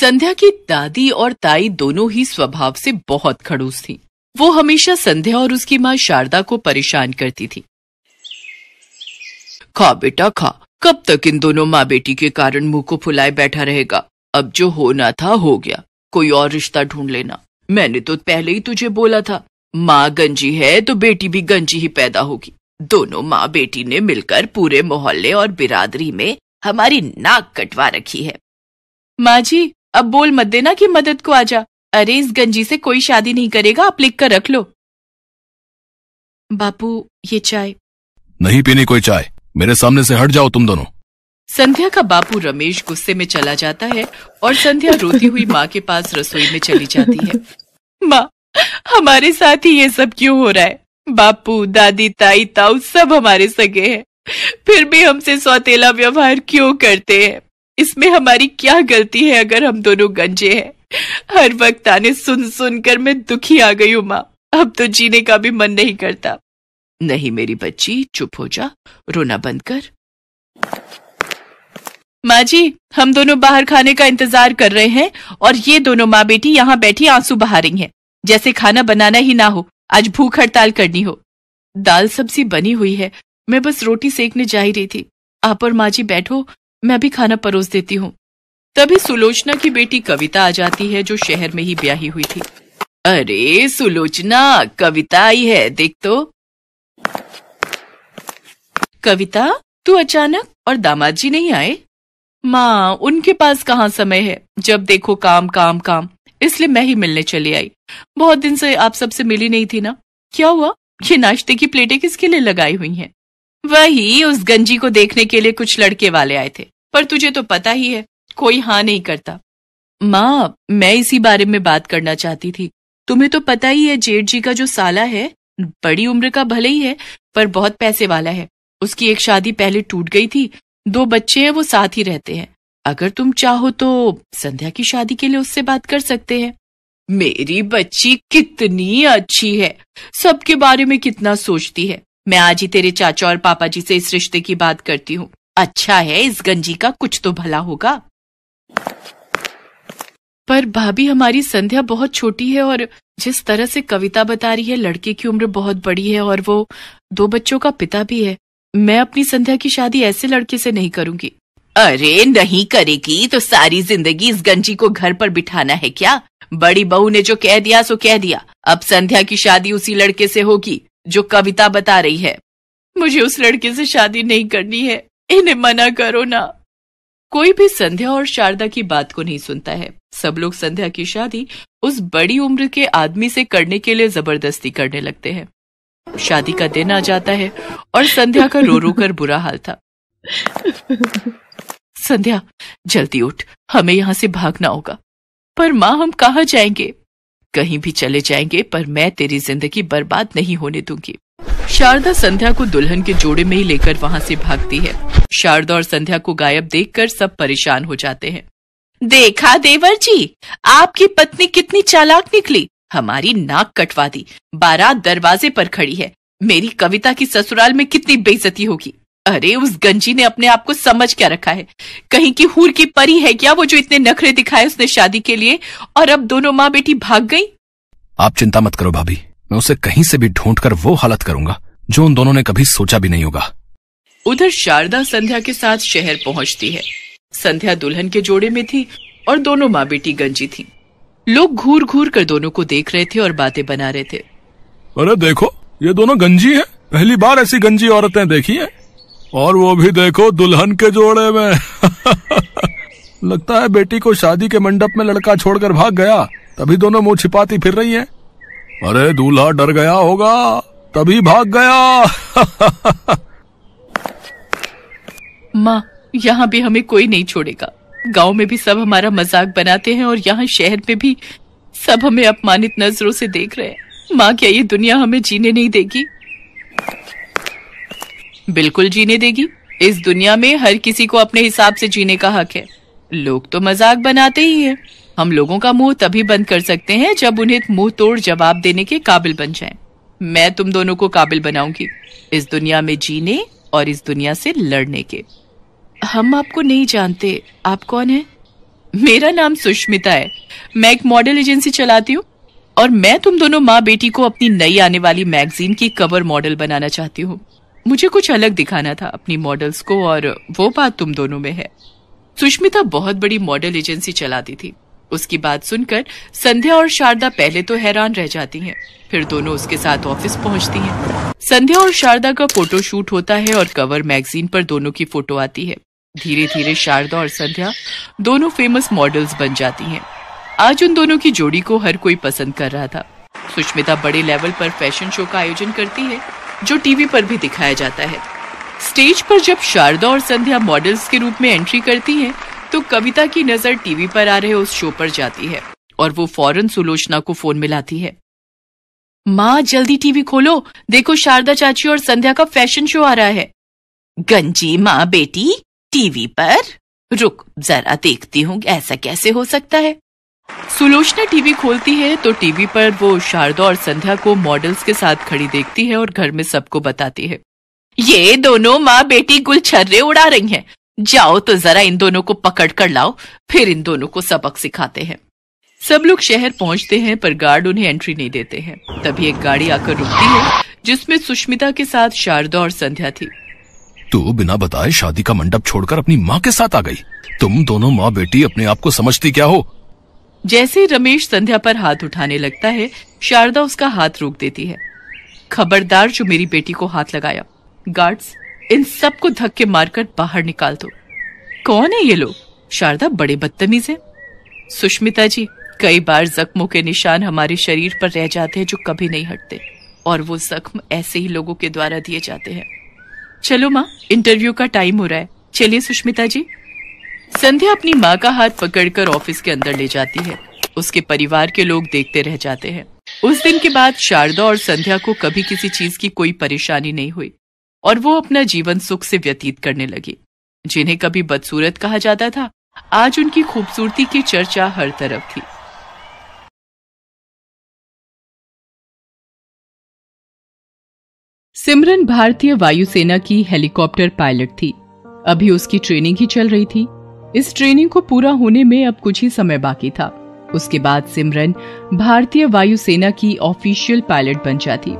संध्या की दादी और ताई दोनों ही स्वभाव से बहुत खड़ूस थीं। वो हमेशा संध्या और उसकी माँ शारदा को परेशान करती थी। खा बेटा खा, कब तक इन दोनों माँ बेटी के कारण मुंह को फुलाए बैठा रहेगा। अब जो होना था हो गया, कोई और रिश्ता ढूंढ लेना। मैंने तो पहले ही तुझे बोला था, माँ गंजी है तो बेटी भी गंजी ही पैदा होगी। दोनों माँ बेटी ने मिलकर पूरे मोहल्ले और बिरादरी में हमारी नाक कटवा रखी है। माँ जी, अब बोल मत देना कि मदद को आजा। अरे इस गंजी से कोई शादी नहीं करेगा, आप लिख कर रख लो। बापू, ये चाय। नहीं पीनी कोई चाय, मेरे सामने से हट जाओ तुम दोनों। संध्या का बापू रमेश गुस्से में चला जाता है और संध्या रोती हुई माँ के पास रसोई में चली जाती है। माँ, हमारे साथ ही ये सब क्यों हो रहा है? बापू, दादी, ताई, ताऊ सब हमारे सगे हैं, फिर भी हमसे सौतेला व्यवहार क्यों करते हैं? इसमें हमारी क्या गलती है अगर हम दोनों गंजे हैं? हर वक्त ताने सुन सुन कर मैं दुखी आ गई हूँ माँ, अब तो जीने का भी मन नहीं करता। नहीं मेरी बच्ची, चुप हो जा, रोना बंद कर। माँ जी, हम दोनों बाहर खाने का इंतजार कर रहे हैं और ये दोनों माँ बेटी यहाँ बैठी आंसू बहा रही हैं, जैसे खाना बनाना ही ना हो, आज भूख हड़ताल करनी हो। दाल सब्जी बनी हुई है, मैं बस रोटी सेकने जा ही रही थी। आप और माँ जी बैठो, मैं भी खाना परोस देती हूँ। तभी सुलोचना की बेटी कविता आ जाती है, जो शहर में ही ब्याही हुई थी। अरे सुलोचना, कविता आई है, देख तो। कविता, तू अचानक, और दामाद जी नहीं आए? माँ, उनके पास कहाँ समय है, जब देखो काम काम काम, इसलिए मैं ही मिलने चली आई। बहुत दिन से आप सबसे मिली नहीं थी ना। क्या हुआ, ये नाश्ते की प्लेटें किसके लिए लगाई हुई हैं? वही उस गंजी को देखने के लिए कुछ लड़के वाले आए थे, पर तुझे तो पता ही है, कोई हाँ नहीं करता। माँ, मैं इसी बारे में बात करना चाहती थी। तुम्हें तो पता ही है, जेठ जी का जो साला है, बड़ी उम्र का भले ही है, पर बहुत पैसे वाला है। उसकी एक शादी पहले टूट गई थी, 2 बच्चे हैं, वो साथ ही रहते हैं। अगर तुम चाहो तो संध्या की शादी के लिए उससे बात कर सकते हैं। मेरी बच्ची कितनी अच्छी है, सबके बारे में कितना सोचती है। मैं आज ही तेरे चाचा और पापा जी से इस रिश्ते की बात करती हूँ। अच्छा है, इस गंजी का कुछ तो भला होगा। पर भाभी, हमारी संध्या बहुत छोटी है और जिस तरह से कविता बता रही है, लड़के की उम्र बहुत बड़ी है और वो 2 बच्चों का पिता भी है। मैं अपनी संध्या की शादी ऐसे लड़के से नहीं करूंगी। अरे नहीं करेगी तो सारी जिंदगी इस गंजी को घर पर बिठाना है क्या? बड़ी बहू ने जो कह दिया सो कह दिया। अब संध्या की शादी उसी लड़के से होगी जो कविता बता रही है। मुझे उस लड़के से शादी नहीं करनी है, इन्हें मना करो ना। कोई भी संध्या और शारदा की बात को नहीं सुनता है। सब लोग संध्या की शादी उस बड़ी उम्र के आदमी से करने के लिए जबरदस्ती करने लगते हैं। शादी का दिन आ जाता है और संध्या का रो रो कर बुरा हाल था। संध्या, जल्दी उठ, हमें यहाँ से भागना होगा। पर माँ, हम कहाँ जाएंगे? कहीं भी चले जाएंगे, पर मैं तेरी जिंदगी बर्बाद नहीं होने दूंगी। शारदा संध्या को दुल्हन के जोड़े में ही लेकर वहाँ से भागती है। शारदा और संध्या को गायब देखकर सब परेशान हो जाते हैं। देखा देवर जी, आपकी पत्नी कितनी चालाक निकली, हमारी नाक कटवा दी, बारात दरवाजे पर खड़ी है। मेरी कविता की ससुराल में कितनी बेइज्जती होगी। अरे उस गंजी ने अपने आप को समझ क्या रखा है? कहीं की हूर की परी है क्या वो, जो इतने नखरे दिखाए उसने शादी के लिए, और अब दोनों माँ बेटी भाग गई। आप चिंता मत करो भाभी, मैं उसे कहीं से भी ढूंढकर वो हालत करूंगा जो उन दोनों ने कभी सोचा भी नहीं होगा। उधर शारदा संध्या के साथ शहर पहुंचती है। संध्या दुल्हन के जोड़े में थी और दोनों माँ बेटी गंजी थी। लोग घूर घूर कर दोनों को देख रहे थे और बातें बना रहे थे। अरे देखो, ये दोनों गंजी हैं, पहली बार ऐसी गंजी औरतें देखी हैं, और वो भी देखो दुल्हन के जोड़े में। लगता है बेटी को शादी के मंडप में लड़का छोड़कर भाग गया, तभी दोनों मुंह छिपाती फिर रही हैं। अरे दूल्हा डर गया होगा, तभी भाग गया। माँ, यहाँ भी हमें कोई नहीं छोड़ेगा। गांव में भी सब हमारा मजाक बनाते हैं और यहाँ शहर में भी सब हमें अपमानित नजरों से देख रहे हैं। माँ, क्या ये दुनिया हमें जीने नहीं देगी? बिल्कुल जीने देगी। इस दुनिया में हर किसी को अपने हिसाब से जीने का हक है। लोग तो मजाक बनाते ही हैं। हम लोगों का मुंह तभी बंद कर सकते हैं जब उन्हें मुंह तोड़ जवाब देने के काबिल बन जाएं। मैं तुम दोनों को काबिल बनाऊंगी इस दुनिया में जीने और इस दुनिया से लड़ने के। हम आपको नहीं जानते, आप कौन हैं? मेरा नाम सुष्मिता है। मैं एक मॉडल एजेंसी चलाती हूँ और मैं तुम दोनों माँ बेटी को अपनी नई आने वाली मैगजीन की कवर मॉडल बनाना चाहती हूँ। मुझे कुछ अलग दिखाना था अपनी मॉडल्स को और वो बात तुम दोनों में है। सुष्मिता बहुत बड़ी मॉडल एजेंसी चलाती थी। उसकी बात सुनकर संध्या और शारदा पहले तो हैरान रह जाती हैं, फिर दोनों उसके साथ ऑफिस पहुंचती हैं। संध्या और शारदा का फोटो शूट होता है और कवर मैगजीन पर दोनों की फोटो आती है। धीरे धीरे शारदा और संध्या दोनों फेमस मॉडल्स बन जाती हैं। आज उन दोनों की जोड़ी को हर कोई पसंद कर रहा था। सुष्मिता बड़े लेवल पर फैशन शो का आयोजन करती है जो टीवी पर भी दिखाया जाता है। स्टेज पर जब शारदा और संध्या मॉडल्स के रूप में एंट्री करती हैं, तो कविता की नजर टीवी पर आ रहे उस शो पर जाती है और वो फौरन सुलोचना को फोन मिलाती है। माँ जल्दी टीवी खोलो, देखो शारदा चाची और संध्या का फैशन शो आ रहा है। गंजी माँ बेटी टीवी पर? रुक जरा देखती हूँ ऐसा कैसे हो सकता है। सुलोचना टीवी खोलती है तो टीवी पर वो शारदा और संध्या को मॉडल्स के साथ खड़ी देखती है और घर में सबको बताती है, ये दोनों माँ बेटी गुलछर्रे उड़ा रही हैं। जाओ तो जरा इन दोनों को पकड़ कर लाओ, फिर इन दोनों को सबक सिखाते हैं। सब लोग शहर पहुंचते हैं पर गार्ड उन्हें एंट्री नहीं देते हैं। तभी एक गाड़ी आकर रुकती है जिसमें सुष्मिता के साथ शारदा और संध्या थी। तू बिना बताए शादी का मंडप छोड़कर अपनी माँ के साथ आ गई। तुम दोनों माँ बेटी अपने आप को समझती क्या हो? जैसे ही रमेश संध्या पर हाथ उठाने लगता है, शारदा उसका हाथ रोक देती है। खबरदार जो मेरी बेटी को हाथ लगाया। गार्ड्स इन सबको धक्के मारकर बाहर निकाल दो। कौन है ये लोग? शारदा बड़े बदतमीज हैं। सुष्मिता जी, कई बार जख्मों के निशान हमारे शरीर पर रह जाते हैं जो कभी नहीं हटते, और वो जख्म ऐसे ही लोगों के द्वारा दिए जाते हैं। चलो माँ, इंटरव्यू का टाइम हो रहा है। चलिए सुष्मिता जी। संध्या अपनी माँ का हाथ पकड़कर ऑफिस के अंदर ले जाती है। उसके परिवार के लोग देखते रह जाते हैं। उस दिन के बाद शारदा और संध्या को कभी किसी चीज की कोई परेशानी नहीं हुई और वो अपना जीवन सुख से व्यतीत करने लगी। जिन्हें कभी बदसूरत कहा जाता था, आज उनकी खूबसूरती की चर्चा हर तरफ थी। सिमरन भारतीय वायुसेना की हेलीकॉप्टर पायलट थी। अभी उसकी ट्रेनिंग ही चल रही थी। इस ट्रेनिंग को पूरा होने में अब कुछ ही समय बाकी था। उसके बाद सिमरन भारतीय वायुसेना की ऑफिशियल पायलट बन जाती,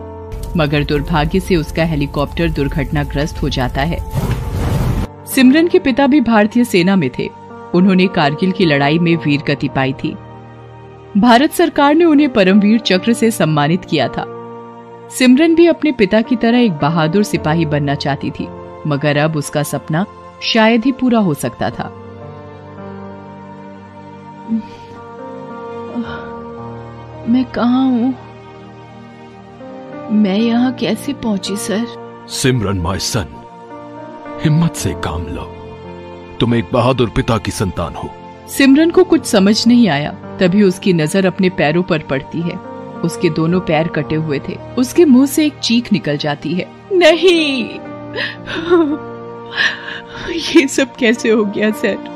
मगर दुर्भाग्य से उसका हेलीकॉप्टर दुर्घटनाग्रस्त हो जाता है। सिमरन के पिता भी भारतीय सेना में थे। उन्होंने कारगिल की लड़ाई में वीर गति पाई थी। भारत सरकार ने उन्हें परमवीर चक्र से सम्मानित किया था। सिमरन भी अपने पिता की तरह एक बहादुर सिपाही बनना चाहती थी, मगर अब उसका सपना शायद ही पूरा हो सकता था। मैं कहाँ हूँ? मैं यहाँ कैसे पहुंची सर? सिमरन माय सन, हिम्मत से काम लो। तुम एक बहादुर पिता की संतान हो। सिमरन को कुछ समझ नहीं आया। तभी उसकी नजर अपने पैरों पर पड़ती है। उसके दोनों पैर कटे हुए थे। उसके मुंह से एक चीख निकल जाती है, नहीं! ये सब कैसे हो गया सर?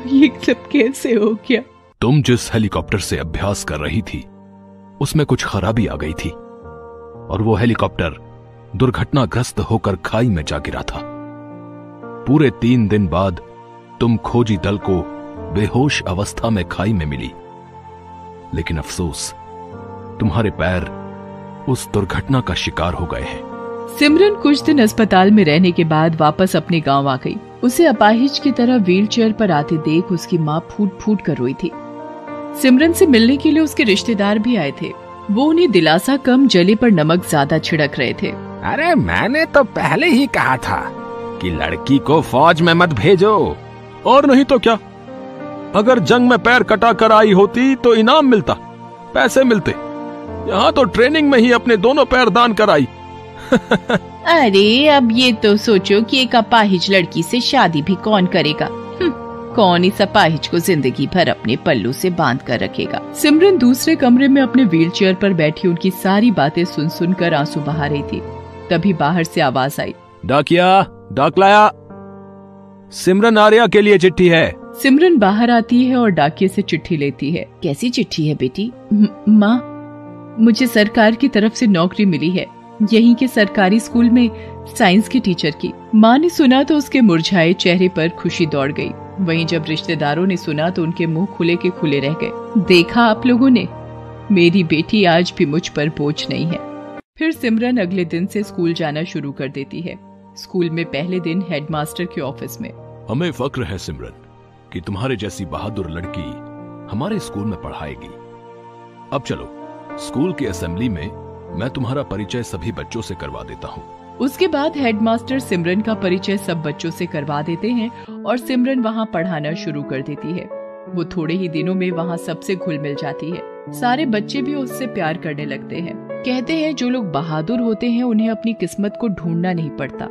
ये सब कैसे हो गया? तुम जिस हेलीकॉप्टर से अभ्यास कर रही थी उसमें कुछ खराबी आ गई थी और वो हेलीकॉप्टर दुर्घटनाग्रस्त होकर खाई में जा गिरा था। पूरे 3 दिन बाद तुम खोजी दल को बेहोश अवस्था में खाई में मिली, लेकिन अफसोस तुम्हारे पैर उस दुर्घटना का शिकार हो गए हैं। सिमरन कुछ दिन अस्पताल में रहने के बाद वापस अपने गांव आ गई। उसे अपाहिज की तरह व्हीलचेयर पर आते देख उसकी माँ फूट फूट कर रोई थी। सिमरन से मिलने के लिए उसके रिश्तेदार भी आए थे। वो उन्हें दिलासा कम, जले पर नमक ज्यादा छिड़क रहे थे। अरे मैंने तो पहले ही कहा था कि लड़की को फौज में मत भेजो। और नहीं तो क्या, अगर जंग में पैर कटा कर आई होती तो इनाम मिलता, पैसे मिलते। यहाँ तो ट्रेनिंग में ही अपने दोनों पैर दान कराई। अरे अब ये तो सोचो कि एक अपाहिज लड़की से शादी भी कौन करेगा? कौन इस अपाहिज को जिंदगी भर अपने पल्लू से बांध कर रखेगा? सिमरन दूसरे कमरे में अपने व्हीलचेयर पर बैठी उनकी सारी बातें सुन सुनकर आंसू बहा रही थी। तभी बाहर से आवाज आई, डाकिया, डाक लाया। सिमरन आर्या के लिए चिट्ठी है। सिमरन बाहर आती है और डाकिये से चिट्ठी लेती है। कैसी चिट्ठी है बेटी? माँ, मुझे सरकार की तरफ से नौकरी मिली है, यहीं के सरकारी स्कूल में साइंस के टीचर की। माँ ने सुना तो उसके मुरझाए चेहरे पर खुशी दौड़ गई। वहीं जब रिश्तेदारों ने सुना तो उनके मुंह खुले के खुले रह गए। देखा आप लोगों ने, मेरी बेटी आज भी मुझ पर बोझ नहीं है। फिर सिमरन अगले दिन से स्कूल जाना शुरू कर देती है। स्कूल में पहले दिन हेडमास्टर के ऑफिस में। हमें फक्र है सिमरन कि तुम्हारे जैसी बहादुर लड़की हमारे स्कूल में पढ़ाएगी। अब चलो स्कूल की असेंबली में मैं तुम्हारा परिचय सभी बच्चों से करवा देता हूँ। उसके बाद हेडमास्टर सिमरन का परिचय सब बच्चों से करवा देते हैं और सिमरन वहाँ पढ़ाना शुरू कर देती है। वो थोड़े ही दिनों में वहाँ सबसे घुल मिल जाती है। सारे बच्चे भी उससे प्यार करने लगते हैं। कहते हैं जो लोग बहादुर होते हैं उन्हें अपनी किस्मत को ढूंढना नहीं पड़ता,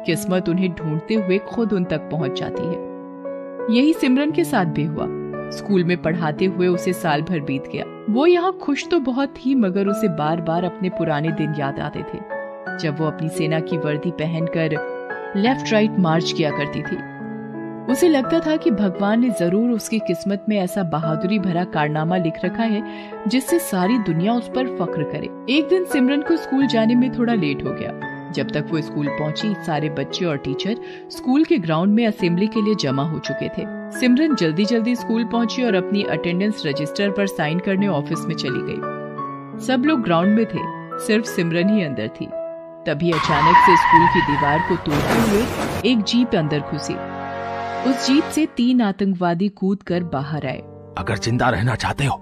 किस्मत उन्हें ढूंढते हुए खुद उन तक पहुँच जाती है। यही सिमरन के साथ भी हुआ। स्कूल में पढ़ाते हुए उसे साल भर बीत गया। वो यहाँ खुश तो बहुत थी, मगर उसे बार बार अपने पुराने दिन याद आते थे, जब वो अपनी सेना की वर्दी पहनकर लेफ्ट राइट मार्च किया करती थी। उसे लगता था कि भगवान ने जरूर उसकी किस्मत में ऐसा बहादुरी भरा कारनामा लिख रखा है जिससे सारी दुनिया उस पर फख्र करे। एक दिन सिमरन को स्कूल जाने में थोड़ा लेट हो गया। जब तक वो स्कूल पहुंची, सारे बच्चे और टीचर स्कूल के ग्राउंड में असेंबली के लिए जमा हो चुके थे। सिमरन जल्दी जल्दी स्कूल पहुंची और अपनी अटेंडेंस रजिस्टर पर साइन करने ऑफिस में चली गई। सब लोग ग्राउंड में थे, सिर्फ सिमरन ही अंदर थी। तभी अचानक से स्कूल की दीवार को तोड़ते हुए एक जीप अंदर घुसी। उस जीप से 3 आतंकवादी कूदकर बाहर आए। अगर जिंदा रहना चाहते हो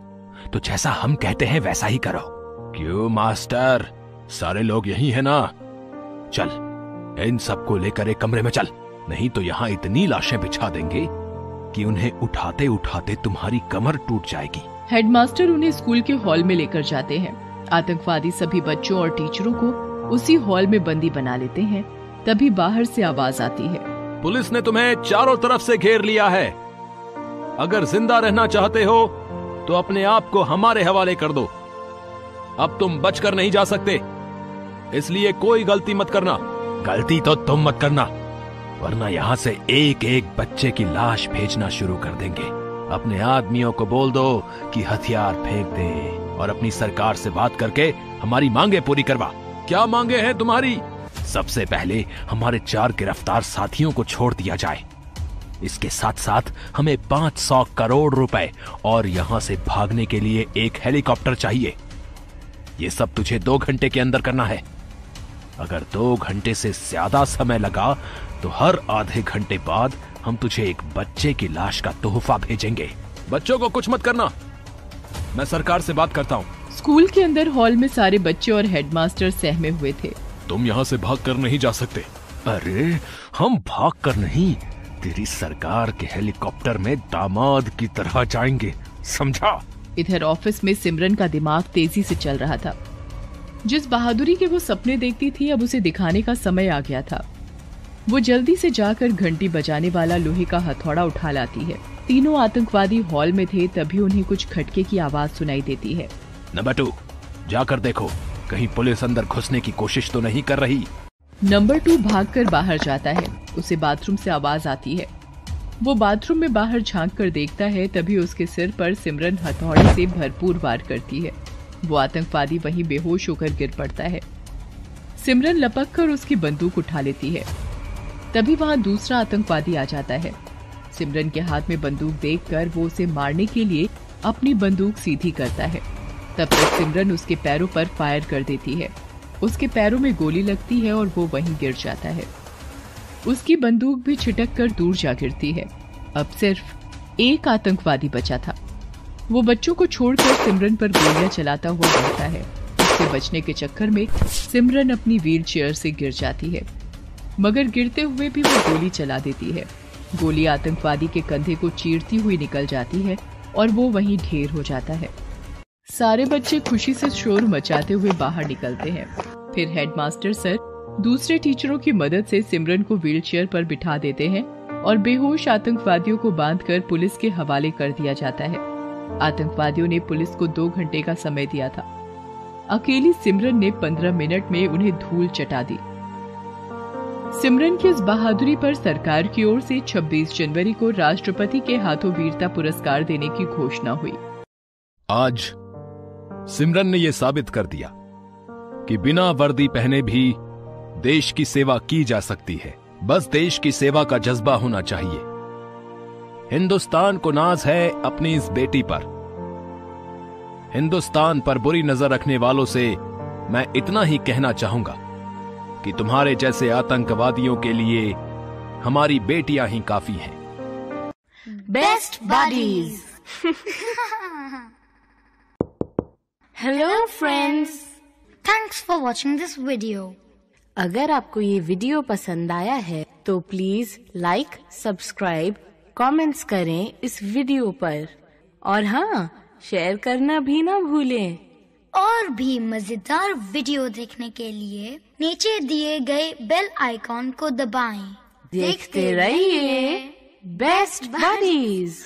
तो जैसा हम कहते हैं वैसा ही करो। क्यों मास्टर, सारे लोग यही है ना? चल इन सबको लेकर एक कमरे में चल, नहीं तो यहाँ इतनी लाशें बिछा देंगे कि उन्हें उठाते उठाते तुम्हारी कमर टूट जाएगी। हेडमास्टर उन्हें स्कूल के हॉल में लेकर जाते हैं। आतंकवादी सभी बच्चों और टीचरों को उसी हॉल में बंदी बना लेते हैं। तभी बाहर से आवाज आती है, पुलिस ने तुम्हें चारों तरफ से घेर लिया है। अगर जिंदा रहना चाहते हो तो अपने आप को हमारे हवाले कर दो। अब तुम बचकर नहीं जा सकते, इसलिए कोई गलती मत करना। गलती तो तुम मत करना, वरना यहाँ से एक एक बच्चे की लाश भेजना शुरू कर देंगे। अपने आदमियों को बोल दो कि हथियार फेंक दे और अपनी सरकार से बात करके हमारी मांगे पूरी करवा। क्या मांगे हैं तुम्हारी? सबसे पहले हमारे 4 गिरफ्तार साथियों को छोड़ दिया जाए। इसके साथ साथ हमें 500 करोड़ रुपए और यहाँ से भागने के लिए एक हेलीकॉप्टर चाहिए। ये सब तुझे 2 घंटे के अंदर करना है। अगर 2 घंटे से ज्यादा समय लगा तो हर आधे घंटे बाद हम तुझे एक बच्चे की लाश का तोहफा भेजेंगे। बच्चों को कुछ मत करना, मैं सरकार से बात करता हूँ। स्कूल के अंदर हॉल में सारे बच्चे और हेडमास्टर सहमे हुए थे। तुम यहाँ से भाग कर नहीं जा सकते। अरे हम भाग कर नहीं, तेरी सरकार के हेलीकॉप्टर में दामाद की तरह जाएंगे, समझा? इधर ऑफिस में सिमरन का दिमाग तेजी से चल रहा था। जिस बहादुरी के वो सपने देखती थी, अब उसे दिखाने का समय आ गया था। वो जल्दी से जाकर घंटी बजाने वाला लोहे का हथौड़ा उठा लाती है। तीनों आतंकवादी हॉल में थे, तभी उन्हें कुछ खटके की आवाज सुनाई देती है। नंबर 2 जाकर देखो, कहीं पुलिस अंदर घुसने की कोशिश तो नहीं कर रही। नंबर 2 भागकर बाहर जाता है। उसे बाथरूम से आवाज आती है। वो बाथरूम में बाहर झांक कर देखता है, तभी उसके सिर पर सिमरन हथौड़े से भरपूर वार करती है। वो आतंकवादी वहीं बेहोश होकर गिर पड़ता है। सिमरन लपक कर उसकी बंदूक उठा लेती है। तभी वहां दूसरा आतंकवादी आ जाता है। सिमरन के हाथ में बंदूक देखकर वो उसे मारने के लिए अपनी बंदूक सीधी करता है। तब तक सिमरन उसके पैरों पर फायर कर देती है। उसके पैरों में गोली लगती है और वो वहीं गिर जाता है। उसकी बंदूक भी छिटक कर दूर जा गिरती है। अब सिर्फ एक आतंकवादी बचा था। वो बच्चों को छोड़कर सिमरन पर गोलियां चलाता हुआ बढ़ता है। उससे बचने के चक्कर में सिमरन अपनी व्हील चेयर से गिर जाती है, मगर गिरते हुए भी वो गोली चला देती है। गोली आतंकवादी के कंधे को चीरती हुई निकल जाती है और वो वहीं ढेर हो जाता है। सारे बच्चे खुशी से शोर मचाते हुए बाहर निकलते हैं। फिर हेडमास्टर सर दूसरे टीचरों की मदद से सिमरन को व्हीलचेयर पर बिठा देते हैं और बेहोश आतंकवादियों को बांधकर पुलिस के हवाले कर दिया जाता है। आतंकवादियों ने पुलिस को 2 घंटे का समय दिया था। अकेली सिमरन ने 15 मिनट में उन्हें धूल चटा दी। सिमरन की इस बहादुरी पर सरकार की ओर से 26 जनवरी को राष्ट्रपति के हाथों वीरता पुरस्कार देने की घोषणा हुई। आज सिमरन ने यह साबित कर दिया कि बिना वर्दी पहने भी देश की सेवा की जा सकती है। बस देश की सेवा का जज्बा होना चाहिए। हिंदुस्तान को नाज है अपनी इस बेटी पर। हिंदुस्तान पर बुरी नजर रखने वालों से मैं इतना ही कहना चाहूंगा कि तुम्हारे जैसे आतंकवादियों के लिए हमारी बेटियां ही काफी हैं। Best buddies. Hello friends, thanks for watching this video. अगर आपको ये वीडियो पसंद आया है तो प्लीज लाइक, सब्सक्राइब, कमेंट्स करें इस वीडियो पर, और हाँ, शेयर करना भी ना भूलें। और भी मजेदार वीडियो देखने के लिए नीचे दिए गए बेल आइकॉन को दबाएं। देखते रहिए बेस्ट बडीज।